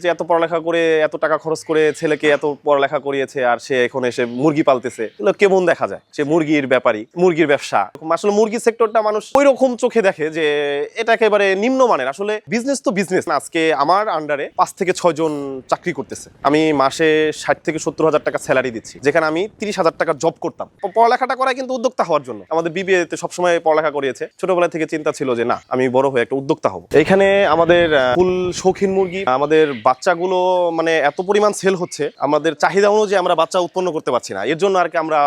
যে এত পড়ালেখা করে এত টাকা খরচ করে ছেলেকে এত পড়ালেখা করিয়েছে আর সে এখন এসে মুরগি পালতেছে, এগুলো কেমন দেখা যায়? সে মুরগির ব্যাপারী, মুরগির ব্যবসা। আসলে মুরগি সেক্টরটা মানুষ ওই রকম চোখে দেখে যে এটা একেবারে নিম্নমানের। আসলে বিজনেস তো বিজনেস না। আজকে আমার আন্ডারে 5 থেকে 6 জন চাকরি করতেছে, আমি মাসে 60 থেকে 70 হাজার টাকা স্যালারি দিচ্ছি, যেখানে আমি 30 হাজার টাকার জব করতাম। পড়ালেখাটা করায় কিন্তু উদ্যোক্তা হওয়ার জন্য। আমাদের বিবিএ তে সবসময় পড়ালেখা করিয়েছে, ছোটবেলা থেকে চিন্তা ছিল যে না, আমি বড় হয়ে একটা উদ্যোক্তা হব। এখানে আমাদের ফুল শৌখিন মুরগি, আমাদের বাচ্চাগুলো মানে এত পরিমাণ সেল হচ্ছে, আমাদের চাহিদা অনুযায়ী আমরা বাচ্চা উৎপন্ন করতে পারছি না। এর জন্য আর কি আমরা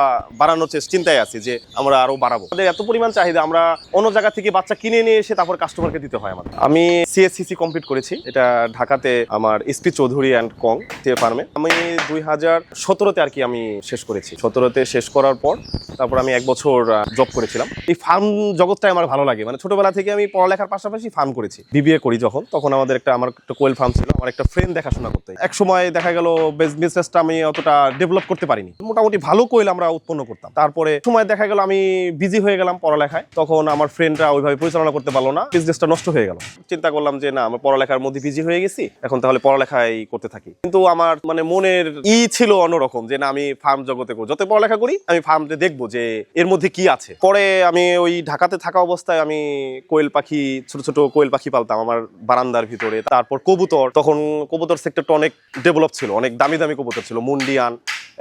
বাড়ানোর চিন্তায় আছি যে আমরা আরো বাড়াবো। আমাদের এত পরিমাণ চাহিদা, আমরা অন্য জায়গা থেকে বাচ্চা কিনে নিয়ে এসে তারপর কাস্টমারকে দিতে হয় আমাদের। আমি সিএসসিসি কমপ্লিট করেছি, এটা ঢাকাতে আমার এসপি চৌধুরী অ্যান্ড কং ফার্মে। আমি 2017-তে আর কি আমি শেষ করেছি। 17-তে শেষ করার পর তারপর আমি 1 বছর জব করেছিলাম। এই ফার্ম জগৎটাই আমার ভালো লাগে, মানে ছোটবেলা থেকে আমি পড়ালেখার পাশাপাশি ফার্ম করেছি। বিবিএ করি যখন, তখন আমার একটা কোয়েল ফার্ম ছিল, আমার একটা ফ্রেন্ড দেখাশোনা করতে। এক সময় দেখা গেল বিজনেসটা আমি অতটা ডেভেলপ করতে পারিনি, মোটামুটি ভালো কোয়েল আমরা উৎপন্ন করতাম। তারপরে সময় দেখা গেল আমি বিজি হয়ে গেলাম পড়ালেখায়, তখন আমার ফ্রেন্ডরা ওইভাবে পরিচালনা করতে পারলো না, বিজনেসটা নষ্ট হয়ে গেল। চিন্তা করলাম যে না, আমার পড়ালেখার মধ্যে বিজি হয়ে গেছি, এখন তাহলে পড়ালেখাই করতে থাকি। কিন্তু আমার মানে মনের ছিল অন্যরকম যে না, আমি ফার্ম জগতে করবো, যত পড়ালেখা করি আমি ফার্মে দেখবো যে এর মধ্যে কি আছে। পরে আমি ওই ঢাকাতে থাকা অবস্থায় আমি কোয়েল পাখি, ছোট ছোট কোয়েল পাখি পালতাম আমার বারান্দার ভিতরে। তারপর কবুতর, তখন কবুতর সেক্টরটা অনেক ডেভেলপ ছিল, অনেক দামি দামি কবুতর ছিল, মুন্ডিয়ান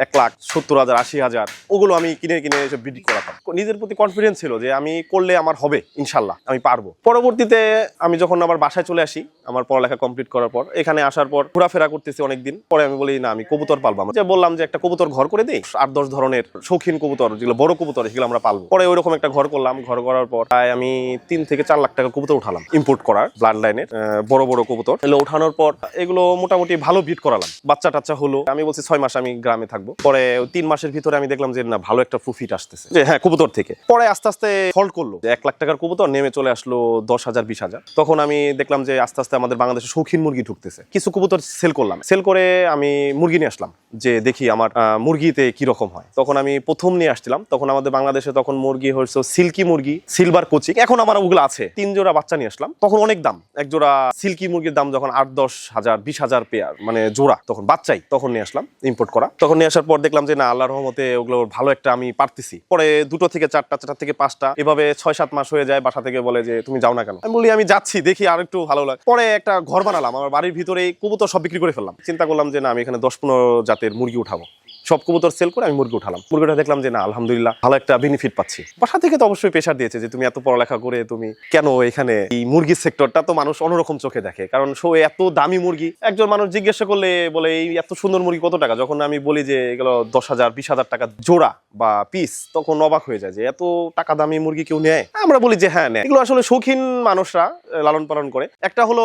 1,70,000 80,000, ওগুলো আমি কিনে এসব ব্রিড করাতাম। নিজের প্রতি কনফিডেন্স ছিল যে আমি করলে আমার হবে, ইনশাল্লাহ আমি পারবো। পরবর্তীতে আমি যখন আমার বাসায় চলে আসি, আমার পড়ালেখা কমপ্লিট করার পর, এখানে আসার পর ঘোরাফেরা করতেছি অনেকদিন পরে, আমি বলি না, আমি কবুতর পালবো। যে বললাম যে একটা কবুতর ঘর করে দিই, 8-10 ধরনের শৌখিন কবুতর, যেগুলো বড় কবুতর, সেগুলো আমরা পালবো। পরে ওইরকম একটা ঘর করলাম। ঘর করার পর আমি 3 থেকে 4 লাখ টাকা কবুতর উঠালাম, ইম্পোর্ট করার ব্লাড লাইনের বড় বড় কবুতর। এগুলো উঠানোর পর এগুলো মোটামুটি ভালো ব্রিড করালাম, বাচ্চা টাচ্চা হলো। আমি বলছি 6 মাস আমি গ্রামে থাকবো। পরে 3 মাসের ভিতরে আমি দেখলাম যে না, ভালো একটা প্রফিট আসতেছে, যে হ্যাঁ কবুতর থেকে। পরে আস্তে আস্তে ফল্ট করলো, যে 1 লাখ টাকার কবুতর নেমে চলে আসলো 10,000 20,000। তখন আমি দেখলাম যে আস্তে আস্তে আমাদের বাংলাদেশে শৌখিন মুরগি ঢুকতেছে। কিছু কবুতর সেল করলাম, সেল করে আমি মুরগি নিয়ে আসলাম, যে দেখি আমার মুরগিতে কি রকম হয়। তখন আমি প্রথম নিয়ে আসছিলাম, তখন আমাদের বাংলাদেশে তখন মুরগি হয়েছে সিল্কি মুরগি, সিলভার কোচিক, এখন আমার ওগুলো আছে। 3 জোড়া বাচ্চা নিয়ে আসলাম, তখন অনেক দাম। এক জোড়া সিল্কি মুরগির দাম যখন 8-10 হাজার 20,000 পেয়ার, মানে জোড়া, তখন বাচ্চাই। তখন নিয়ে আসলাম ইম্পোর্ট করা। তখন নিয়ে আসার পর দেখলাম যে না, আল্লাহর রহমতে ওগুলো ভালো একটা আমি পারতেছি। পরে 2 থেকে 4টা, 4 থেকে 5টা, এভাবে 6-7 মাস হয়ে যায়। বাসা থেকে বলে যে তুমি যাও না কেন? আমি বলি আমি যাচ্ছি, দেখি আর একটু ভালো লাগে। পরে একটা ঘর বানালাম, আমার বাড়ির ভিতরে কবুতর সব বিক্রি করে ফেললাম। চিন্তা করলাম যে না, আমি এখানে 10-15 জাতের মুরগি উঠাবো। সব কবুতর সেল করে আমি মুরগি উঠালাম। মুরগিটা দেখলাম যে না, আলহামদুলিল্লাহ ভালো একটা বেনিফিট পাচ্ছি। বাসা থেকে তো অবশ্যই প্রেশার দিয়েছে যে তুমি এত পড়ালেখা করে তুমি কেন এখানে? এই মুরগির সেক্টরটা তো মানুষ অন্যরকম চোখে দেখে, কারণ এত দামি মুরগি। একজন মানুষ জিজ্ঞাসা করলে বলে এই এত সুন্দর মুরগি কত টাকা? যখন আমি বলি যে এগুলো 10,000 20,000 টাকা জোড়া বা পিস, তখন অবাক হয়ে যায় যে এত টাকা দামি মুরগি কেউ নেয়? আমরা বলি যে হ্যাঁ নেয়। এগুলো আসলে শৌখিন মানুষরা লালন পালন করে। একটা হলো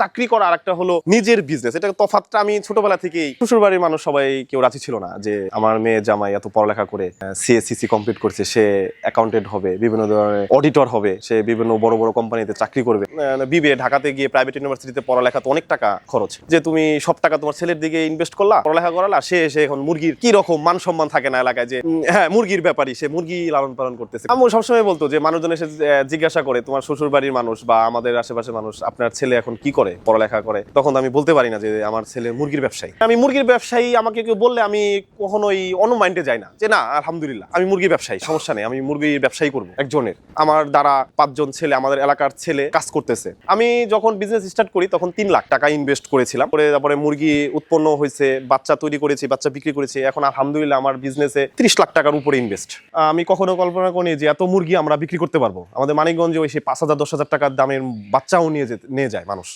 চাকরি করা, আর একটা হলো নিজের বিজনেস। এটা তফাৎটা আমি ছোটবেলা থেকেই, শ্বশুর বাড়ির মানুষ সবাই কেউ রাজি ছিল না যে আমার মেয়ে জামাই এত পড়ালেখা করে সিএসসিসি কমপ্লিট করছে, সে অ্যাকাউন্টেন্ট হবে, বিভিন্ন ধরনের অডিটর হবে, সে বিভিন্ন বড় বড় কোম্পানিতে চাকরি করবে। বিবিএ ঢাকাতে গিয়ে প্রাইভেট ইউনিভার্সিটিতে পড়ালেখা তো অনেক টাকা খরচ, যে তুমি সব টাকা তোমার ছেলের দিকে ইনভেস্ট করলা, পড়ালেখা করালা, সে এখন মুরগির কি রকম মান সম্মান থাকে না এলাকায়, যে হ্যাঁ মুরগির ব্যাপারী, সে মুরগি লালন পালন করতেছে। আমি সবসময় বলতো যে মানুষজন এসে জিজ্ঞাসা করে, তোমার শ্বশুর বাড়ির মানুষ বা আমাদের আশেপাশের মানুষ, আপনার ছেলে এখন কি করে, পড়ালেখা করে? তখন আমি বলতে পারি না যে আমার ছেলে মুরগির ব্যবসায়ী। আমি মুরগির ব্যবসায়ী আমাকে কেউ বললে আমি কখনোই অনুমাইন্ডে যাই না, যে না আলহামদুলিল্লাহ আমি মুরগি ব্যবসায়ী, সমস্যা নেই, আমি মুরগির ব্যবসায়ী করবো। একজনের, আমার দ্বারা 5 জন ছেলে, আমাদের এলাকার ছেলে কাজ করতেছে। আমি যখন বিজনেস স্টার্ট করি তখন 3 লাখ টাকা ইনভেস্ট করেছিলাম। তারপরে মুরগি উৎপন্ন হয়েছে, বাচ্চা তৈরি করেছি, বাচ্চা বিক্রি করেছি। এখন আলহামদুলিল্লাহ আমার বিজনেসে 30 লাখ টাকার উপরে ইনভেস্ট। আমি কখনো কল্পনা করিনি যে এত মুরগি আমরা বিক্রি করতে পারবো। আমাদের মানিকগঞ্জে ওই 5,000 10,000 টাকার দামের বাচ্চাও নিয়ে যায় মানুষ।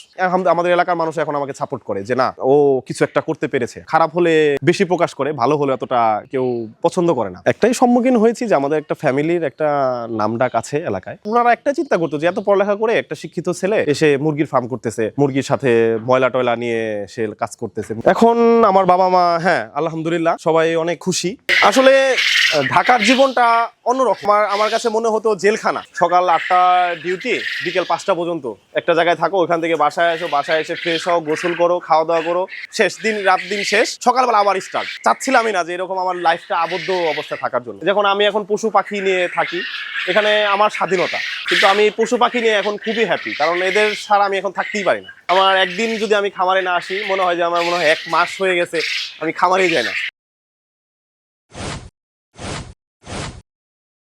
আমাদের এলাকার মানুষ এখন আমাকে সাপোর্ট করে যে না, ও কিছু একটা করতে পেরেছে। খারাপ হলে বেশি প্রকাশ করে, ভালো হলে অতটা কেউ পছন্দ করে না। একটাই সম্মুখীন হয়েছি যে আমাদের একটা ফ্যামিলির একটা নামডাক আছে এলাকায়। ওনারা একটা চিন্তা করতো যে এত পড়ালেখা করে একটা শিক্ষিত ছেলে এসে মুরগির ফার্ম করতেছে, মুরগির সাথে ময়লা টয়লা নিয়ে সে কাজ করতেছে। এখন আমার বাবা মা, হ্যাঁ আলহামদুলিল্লাহ সবাই অনেক খুশি। আসলে ঢাকার জীবনটা অন্যরকম। আমার কাছে মনে হতো জেলখানা। সকাল 8টা ডিউটি, বিকেল 5টা পর্যন্ত একটা জায়গায় থাকো, ওখান থেকে বাসায় আসো, বাসায় এসে ফ্রেশ হও, গোসল করো, খাওয়া দাওয়া করো, শেষ দিন, রাত দিন শেষ, সকালবেলা আবার স্টার্ট। চাচ্ছিলামই না যে এরকম আমার লাইফটা আবদ্ধ অবস্থায় থাকার জন্য। যখন আমি এখন পশু পাখি নিয়ে থাকি, এখানে আমার স্বাধীনতা, কিন্তু আমি পশু পাখি নিয়ে এখন খুবই হ্যাপি, কারণ এদের ছাড়া আমি এখন থাকতেই পারি না। আমার একদিন যদি আমি খামারে না আসি, মনে হয় যে আমার 1 মাস হয়ে গেছে আমি খামারেই যাই না।